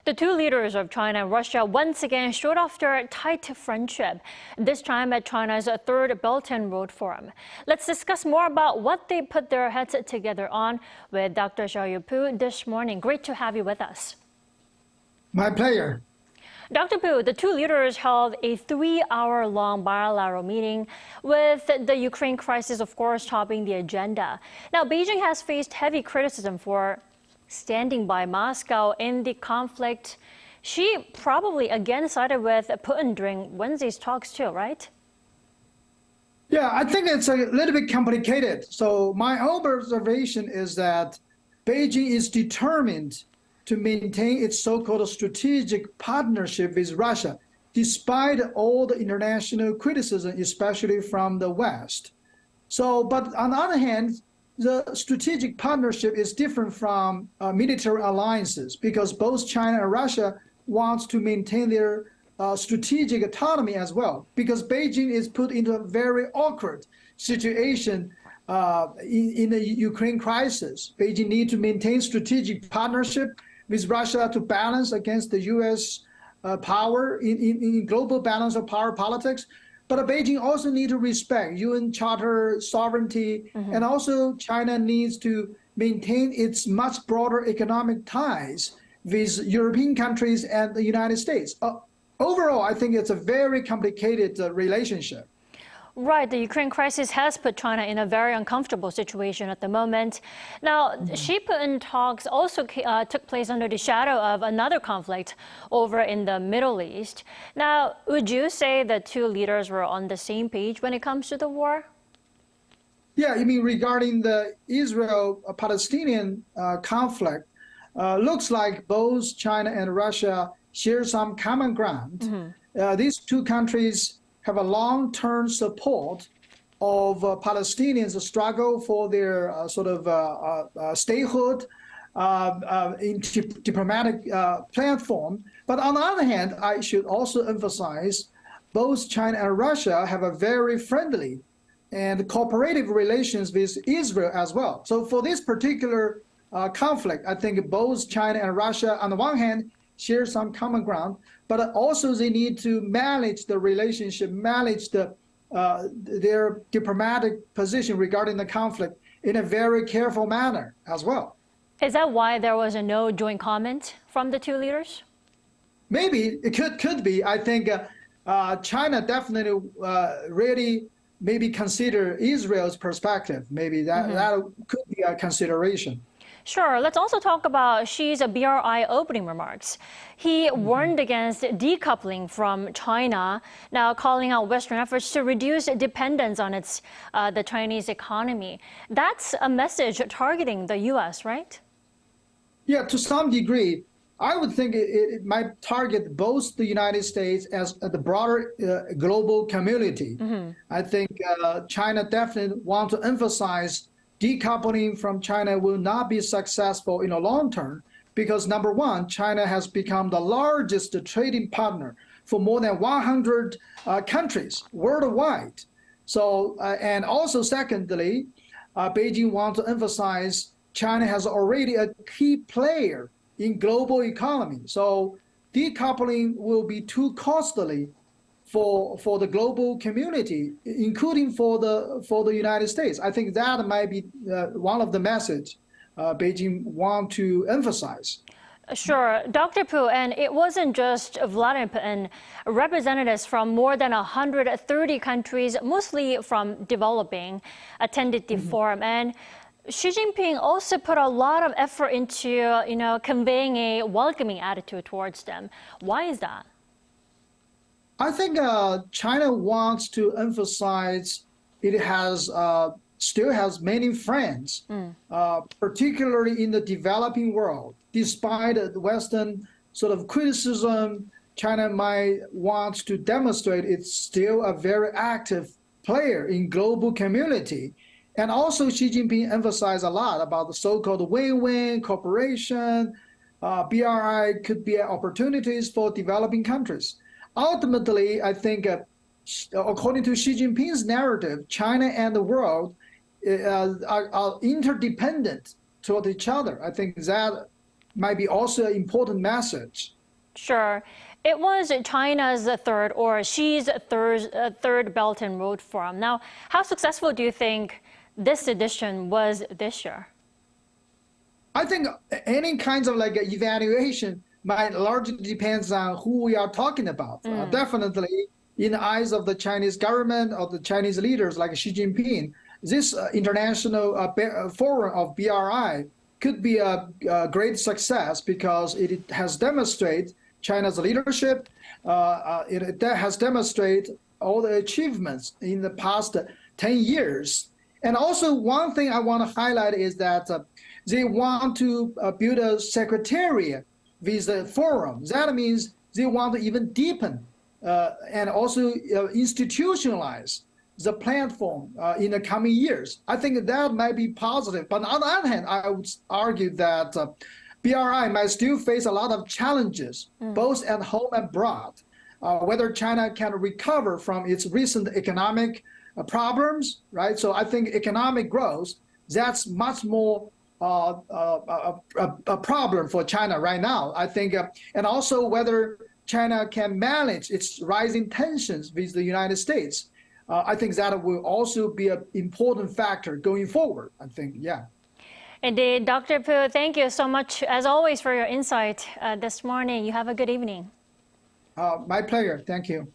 The two leaders of China and Russia once again showed off their tight friendship, this time at China's third Belt and Road Forum. Let's discuss more about what they put their heads together on with Dr. Xiaoyu Pu this morning. Great to have you with us. My pleasure. Dr. Pu, the two leaders held a 3-hour-long bilateral meeting with the Ukraine crisis, of course, topping the agenda. Now, Beijing has faced heavy criticism for standing by Moscow in the conflict. Xi probably again sided with Putin during Wednesday's talks too, right? Yeah, I think it's a little bit complicated. So my observation is that Beijing is determined to maintain its so-called strategic partnership with Russia, despite all the international criticism, especially from the West. So, but on the other hand, the strategic partnership is different from military alliances because both China and Russia want to maintain their strategic autonomy as well, because Beijing is put into a very awkward situation in the Ukraine crisis. Beijing needs to maintain strategic partnership with Russia to balance against the U.S. power in global balance of power politics. But Beijing also needs to respect UN Charter sovereignty, and also China needs to maintain its much broader economic ties with European countries and the United States. Overall, I think it's a very complicated relationship. Right, the Ukraine crisis has put China in a very uncomfortable situation at the moment. Now, Xi-Putin talks also took place under the shadow of another conflict over in the Middle East. Now, would you say the two leaders were on the same page when it comes to the war? Yeah, you mean regarding the Israel-Palestinian conflict, looks like both China and Russia share some common ground. These two countries have a long-term support of Palestinians' struggle for their statehood in diplomatic platform. But on the other hand, I should also emphasize both China and Russia have a very friendly and cooperative relations with Israel as well. So for this particular conflict, I think both China and Russia, on the one hand, share some common ground, but also they need to manage the relationship, manage their diplomatic position regarding the conflict in a very careful manner as well. Is that why there was no joint comment from the two leaders? Maybe, it could be. I think China definitely really maybe consider Israel's perspective. Maybe that could be a consideration. Sure. Let's also talk about Xi's BRI opening remarks. He warned against decoupling from China, now calling out Western efforts to reduce dependence on the Chinese economy. That's a message targeting the U.S., right? Yeah, to some degree. I would think it might target both the United States as the broader global community. I think China definitely wants to emphasize decoupling from China will not be successful in the long term because, number one, China has become the largest trading partner for more than 100 countries worldwide. So, and also secondly, Beijing wants to emphasize China has already a key player in global economy. So decoupling will be too costly for the global community, including for the United States. I think that might be one of the messages Beijing want to emphasize. Sure, Dr. Pu, and it wasn't just Vladimir Putin. Representatives from more than 130 countries, mostly from developing, attended the forum. And Xi Jinping also put a lot of effort into, conveying a welcoming attitude towards them. Why is that? I think China wants to emphasize it has still has many friends, particularly in the developing world. Despite the Western sort of criticism, China might want to demonstrate it's still a very active player in global community. And also Xi Jinping emphasized a lot about the so-called win-win cooperation. BRI could be opportunities for developing countries. Ultimately, I think, according to Xi Jinping's narrative, China and the world are interdependent toward each other. I think that might be also an important message Sure. It was China's third, or Xi's third Belt and Road Forum. Now, how successful do you think this edition was this year? I think any kinds of like evaluation might largely depends on who we are talking about. Definitely, in the eyes of the Chinese government or the Chinese leaders like Xi Jinping, this international forum of BRI could be a great success because it has demonstrated China's leadership. It has demonstrated all the achievements in the past 10 years. And also one thing I want to highlight is that they want to build a secretariat with the forum. That means they want to even deepen and also institutionalize the platform in the coming years. I think that might be positive. But on the other hand, I would argue that BRI might still face a lot of challenges, both at home and abroad. Whether China can recover from its recent economic problems, right? So I think economic growth, that's much more a problem for China right now. I think, and also whether China can manage its rising tensions with the United States. I think that will also be an important factor going forward, I think, yeah. Indeed. Dr. Pu, thank you so much, as always, for your insight this morning. You have a good evening. My pleasure. Thank you.